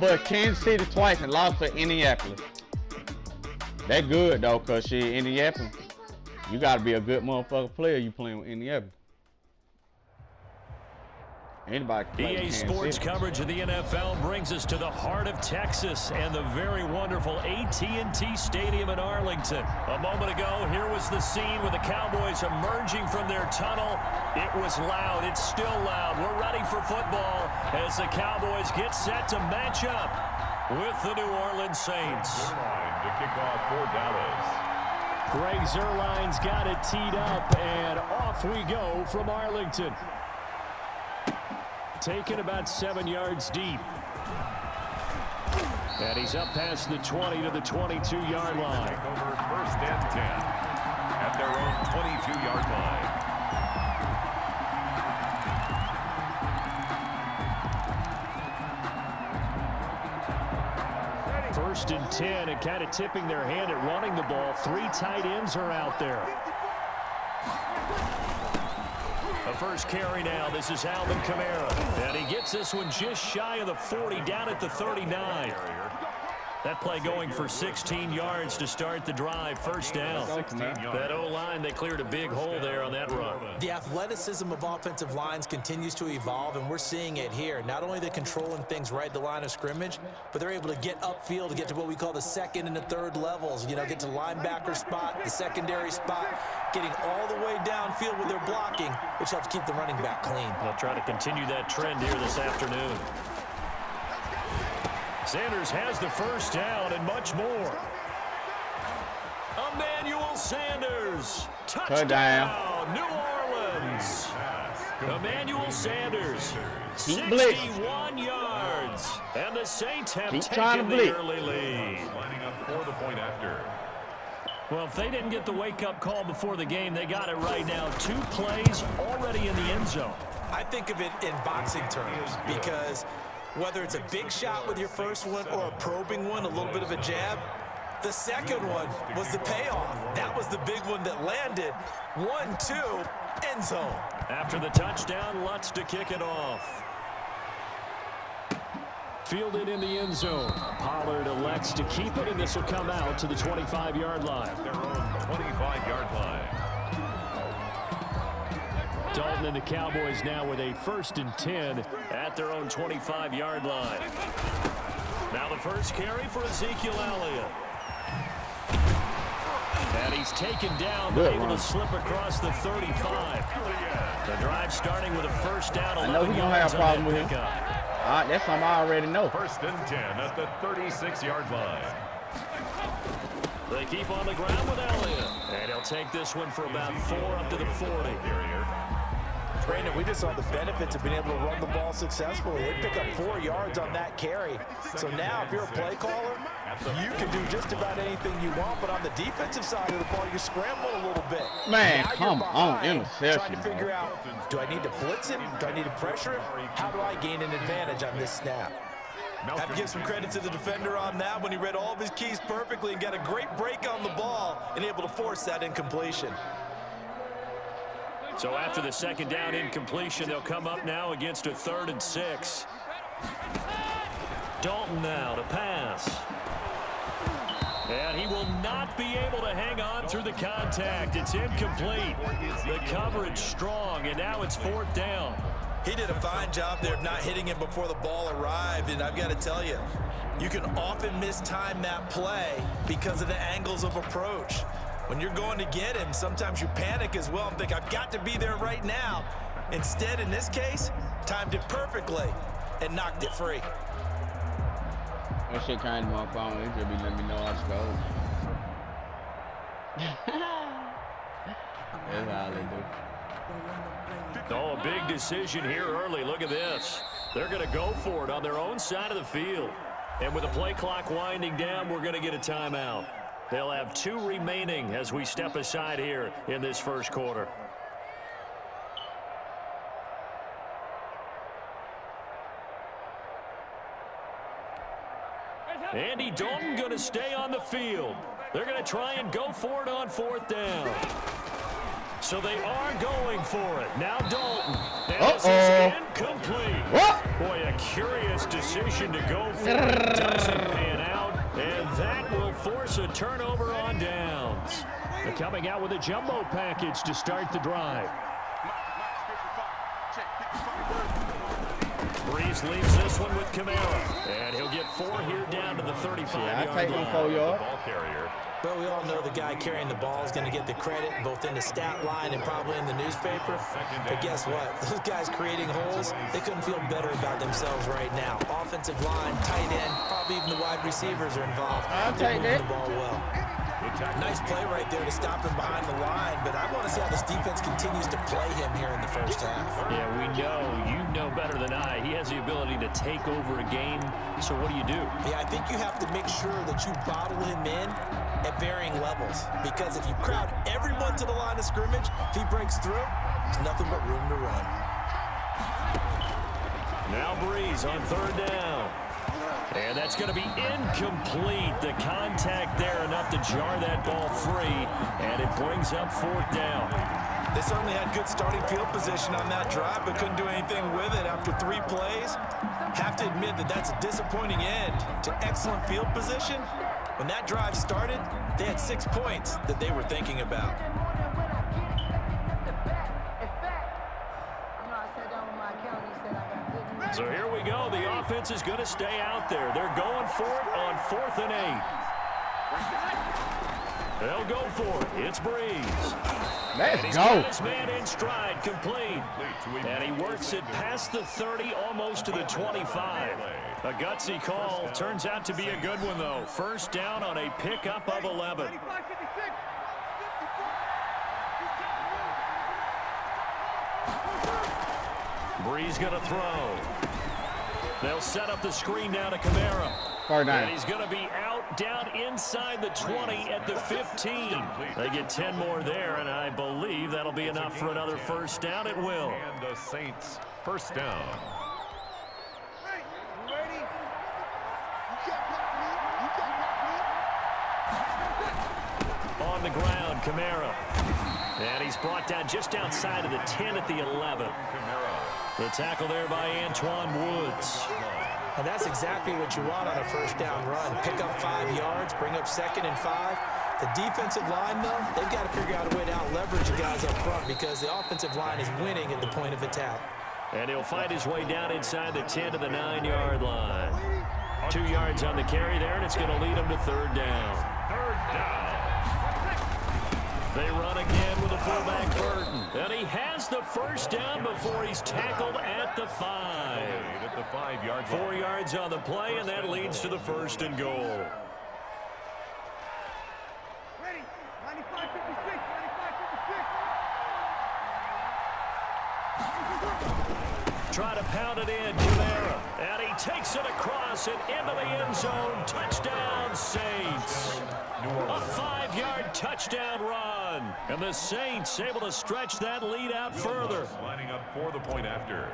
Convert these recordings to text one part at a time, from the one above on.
But Kansas City twice and lost to Indianapolis. That good though, cause shit, Indianapolis, you gotta be a good motherfucker player. You playing with Indianapolis. Anybody can play EA Sports coverage of the NFL brings us to the heart of Texas and the very wonderful AT&T Stadium in Arlington. A moment ago, here was the scene with the Cowboys emerging from their tunnel. It was loud. It's still loud. We're ready for football as the Cowboys get set to match up with the New Orleans Saints. To kick off for Dallas. Greg Zuerlein's got it teed up, and off we go from Arlington. Taken about 7 yards deep. And he's up past the 20 to the 22-yard line. Take over 1st and 10 at their own 22-yard line. 1st and 10, and kind of tipping their hand at running the ball. 3 tight ends are out there. The first carry now. This is Alvin Kamara. And he gets this one just shy of the 40, down at the 39. That play going for 16 yards to start the drive. 1st down. That O-line, they cleared a big hole there on that run. The athleticism of offensive lines continues to evolve, and we're seeing it here. Not only they're controlling things right at the line of scrimmage, but they're able to get upfield to get to what we call the 2nd and the 3rd levels. You know, get to linebacker spot, the secondary spot, getting all the way downfield with their blocking, which helps keep the running back clean. They'll try to continue that trend here this afternoon. Sanders has the 1st down and much more. Emmanuel Sanders. Touchdown, New Orleans. Emmanuel Sanders, 61 yards. And the Saints have taken the early lead. Lining up for the point after. Well, if they didn't get the wake-up call before the game, they got it right now. 2 plays already in the end zone. I think of it in boxing terms because whether it's a big shot with your first one or a probing one, a little bit of a jab, the second one was the payoff. That was the big one that landed. 1-2, end zone. After the touchdown, Lutz to kick it off. Fielded in the end zone. Pollard elects to keep it, and this will come out to the 25-yard line. Their own 25-yard line. Dalton and the Cowboys now with a 1st and 10 at their own 25-yard line. Now the first carry for Ezekiel Elliott. And he's taken down, but able to slip across the 35. The drive starting with a 1st down. I know we're going to have a problem with him. That's something I already know. 1st and 10 at the 36-yard line. They keep on the ground with Elliott. And he'll take this one for about 4 up to the 40. Brandon, we just saw the benefits of being able to run the ball successfully. They pick up 4 yards on that carry. So now, if you're a play caller, you can do just about anything you want. But on the defensive side of the ball, you scramble a little bit. Man, come on, interception. Trying to figure out, do I need to blitz him? Do I need to pressure him? How do I gain an advantage on this snap? Have to give some credit to the defender on that when he read all of his keys perfectly and got a great break on the ball and able to force that incompletion. So after the 2nd down incompletion, they'll come up now against a 3rd and 6. Dalton now to pass. And he will not be able to hang on through the contact. It's incomplete. The coverage strong, and now it's 4th down. He did a fine job there of not hitting him before the ball arrived, and I've got to tell you, you can often mistime that play because of the angles of approach. When you're going to get him, sometimes you panic as well and think, I've got to be there right now. Instead, in this case, timed it perfectly and knocked it free. That shit kind of my phone. It just be letting me know I scored. That's how they do. Oh, a big decision here early. Look at this. They're going to go for it on their own side of the field. And with the play clock winding down, we're going to get a timeout. They'll have 2 remaining as we step aside here in this 1st quarter. Andy Dalton going to stay on the field. They're going to try and go for it on 4th down. So they are going for it. Now Dalton. And this Uh-oh. is incomplete. What? Boy, a curious decision to go for it. Doesn't pan out. And that will force a turnover on downs. They're coming out with a jumbo package to start the drive. Breeze leaves this one with Kamara. And he'll get 4 here down to the 35-yard I take line. him 4 yards. Ball carrier. Well, we all know the guy carrying the ball is going to get the credit both in the stat line and probably in the newspaper. But guess what? Those guys creating holes, they couldn't feel better about themselves right now. Offensive line, tight end, probably even the wide receivers are involved. I'll They're take moving that. the ball well. Nice play right there to stop him behind the line, but I want to see how this defense continues to play him here in the first half. Yeah, we know. You know better than I. He has the ability to take over a game. So what do you do? Yeah, I think you have to make sure that you bottle him in at varying levels, because if you crowd everyone to the line of scrimmage, if he breaks through, there's nothing but room to run. Now Breeze on 3rd down. And that's going to be incomplete. The contact there enough to jar that ball free, and it brings up 4th down. They certainly had good starting field position on that drive, but couldn't do anything with it after 3 plays. Have to admit that that's a disappointing end to excellent field position. When that drive started, they had 6 points that they were thinking about. So here we go. The offense is going to stay out there. They're going for it on 4th and 8. They'll go for it. It's Breeze. Let's He's go. got his man in stride, complete. And he works it past the 30, almost to the 25. A gutsy call. Turns out to be a good one, though. 1st down on a pickup of 11. Breeze going to throw. They'll set up the screen now to Kamara. And he's going to be out down inside the 20 at the 15. They get 10 more there, and I believe that'll be enough for another 1st down. It will. And the Saints 1st down. On the ground, Kamara. And he's brought down just outside of the 10 at the 11. The tackle there by Antoine Woods. And that's exactly what you want on a 1st down run. Pick up 5 yards, bring up 2nd and 5. The defensive line, though, they've got to figure out a way to out-leverage the guys up front because the offensive line is winning at the point of attack. And he'll find his way down inside the 10 to the 9-yard line. 2 yards on the carry there, and it's going to lead him to 3rd down. 3rd down. They run again with the fullback Burton. And he has the 1st down before he's tackled at the 5. At the 5-yard line. 4 yards on the play, and that leads to the 1st and goal. Ready, 95-56, 95-56. Try to pound it in, Kamara. And he takes it across and into the end zone. Touchdown, Saints. A 5-yard touchdown run. And the Saints able to stretch that lead out further. Lining up for the point after.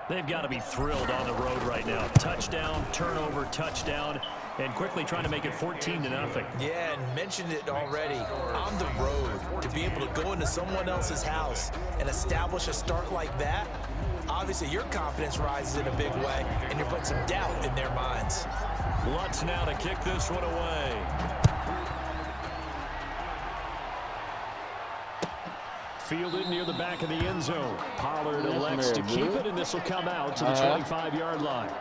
They've got to be thrilled on the road right now. Touchdown, turnover, touchdown, and quickly trying to make it 14-0. Yeah, and mentioned it already. On the road, to be able to go into someone else's house and establish a start like that, obviously your confidence rises in a big way, and you're putting some doubt in their minds. Lutz now to kick this one away. Fielded near the back of the end zone. Pollard elects to keep it, and this will come out to the 25-yard line.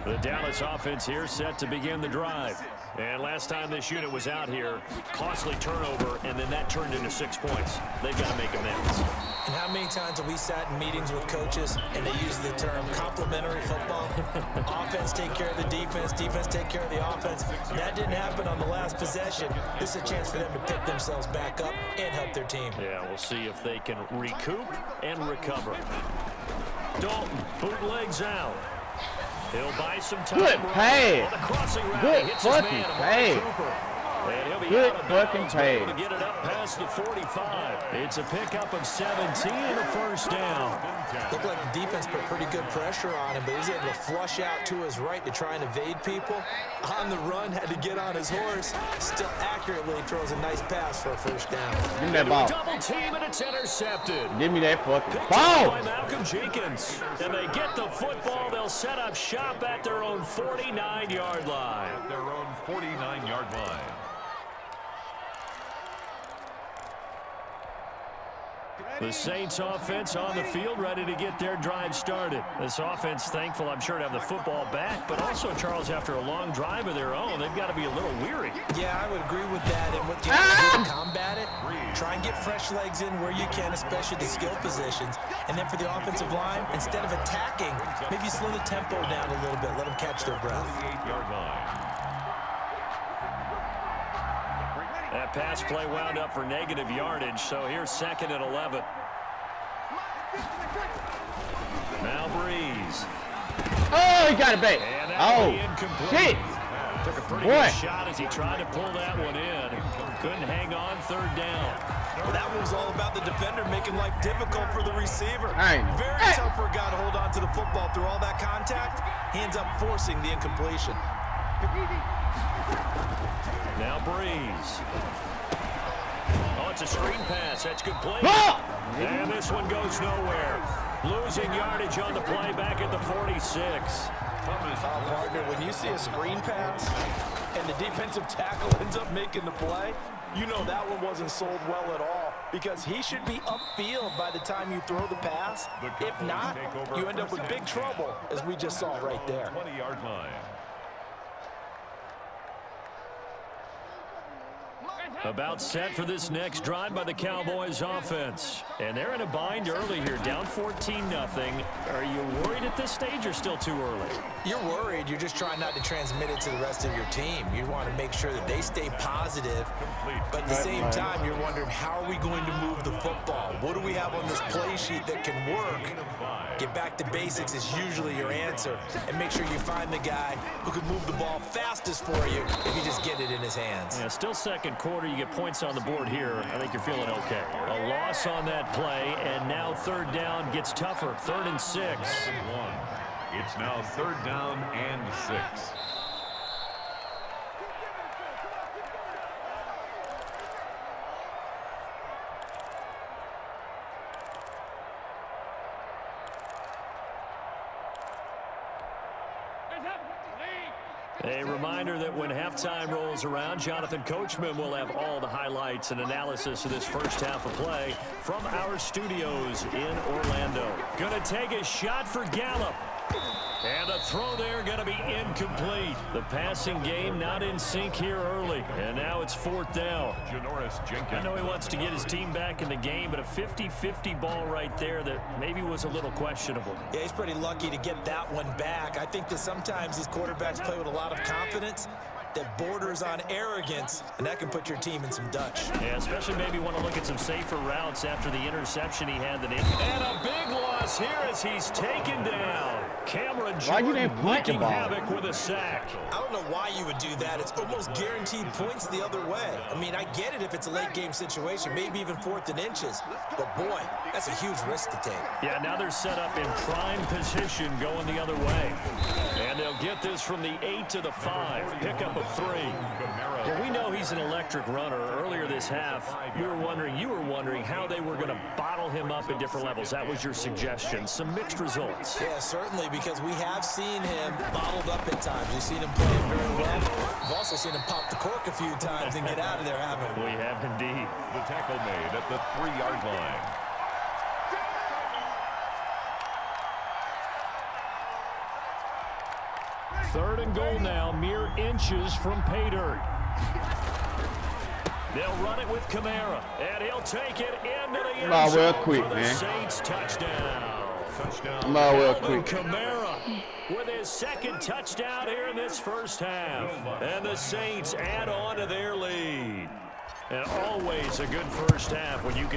The Dallas offense here set to begin the drive. And last time this unit was out here, costly turnover, and then that turned into 6 points. They've got to make amends. And how many times have we sat in meetings with coaches and they use the term complementary football? Offense take care of the defense, defense take care of the offense. That didn't happen on the last possession. This is a chance for them to pick themselves back up and help their team. Yeah, we'll see if they can recoup and recover. Dalton bootlegs out. He'll buy some time. Good pass. On the crossing route, Good he hits his fucking man, pass. Cooper. And he'll be be Good out of fucking bounds, but able to pass. get it up past the 45. It's a pickup of 17 and a first down. Looked like the defense put pretty good pressure on him, but he was able to flush out to his right to try and evade people. On the run, had to get on his horse. Still accurately throws a nice pass for a first down. Give me that ball. Double team, and it's intercepted. Give me that fucking Picked up ball. by Malcolm Jenkins. And they get the football. They'll set up shop at their own 49-yard line. At their own 49-yard line. The Saints offense on the field, ready to get their drive started. This offense, thankful, I'm sure, to have the football back, but also, Charles, after a long drive of their own, they've got to be a little weary. Yeah, I would agree with that. And what you have to do to combat it, try and get fresh legs in where you can, especially the skill positions. And then for the offensive line, instead of attacking, maybe slow the tempo down a little bit. Let them catch their breath. 48-yard line. That pass play wound up for negative yardage, so here's 2nd and 11. Now Breeze. Oh, he got it back. And that Oh, will be incomplete. shit. Took a pretty Boy. good shot as he tried to pull that one in. Couldn't hang on, 3rd down. Well, that one was all about the defender making life difficult for the receiver. Hey. Very Hey. tough for a guy to hold on to the football through all that contact. He ends up forcing the incompletion. Now Breeze. Oh, it's a screen pass. That's good play. Ah! And this one goes nowhere. Losing yardage on the play back at the 46. Partner, when you see a screen pass and the defensive tackle ends up making the play, you know that one wasn't sold well at all because he should be upfield by the time you throw the pass. If not, you end up with big trouble, as we just saw right there. 20-yard line. About set for this next drive by the Cowboys offense. And they're in a bind early here, down 14-0. Are you worried at this stage or still too early? You're worried. You're just trying not to transmit it to the rest of your team. You want to make sure that they stay positive. But at the same time, you're wondering, how are we going to move the football? What do we have on this play sheet that can work? Get back to basics is usually your answer. And make sure you find the guy who can move the ball fastest for you if you just get it in his hands. Yeah, still 2nd quarter. You get points on the board here. I think you're feeling okay. A loss on that play, and now 3rd down gets tougher. 3rd and 6. It's now 3rd down and 6. A reminder that when halftime rolls around, Jonathan Coachman will have all the highlights and analysis of this first half of play from our studios in Orlando. Gonna take a shot for Gallup. And the throw there going to be incomplete. The passing game not in sync here early. And now it's 4th down. Janoris Jenkins. I know he wants to get his team back in the game, but a 50-50 ball right there that maybe was a little questionable. Yeah, he's pretty lucky to get that one back. I think that sometimes these quarterbacks play with a lot of confidence that borders on arrogance, and that can put your team in some Dutch. Yeah, especially maybe want to look at some safer routes after the interception he had today. And a big loss here as he's taken down. Cameron Jordan wreaking havoc with a sack. I don't know why you would do that. It's almost guaranteed points the other way. I mean, I get it if it's a late game situation, maybe even 4th and inches. But boy, that's a huge risk to take. Yeah, now they're set up in prime position going the other way. And they'll get this from the 8 to the 5. Pickup of 3. Well, we know he's an electric runner. Earlier this half, you were wondering how they were going to bottle him up at different levels. That was your suggestion. Some mixed results. Yeah, certainly, because we have seen him bottled up at times. We've seen him play it very well. We've also seen him pop the cork a few times and get out of there, haven't we? We have indeed. The tackle made at the 3-yard line. Third and goal now, mere inches from pay dirt. They'll run it with Kamara, and he'll take it into the end zone well quick, for the man. Saints touchdown. Touchdown. Well quick. Kamara with his 2nd touchdown here in this first half. And the Saints add on to their lead. And always a good first half when you can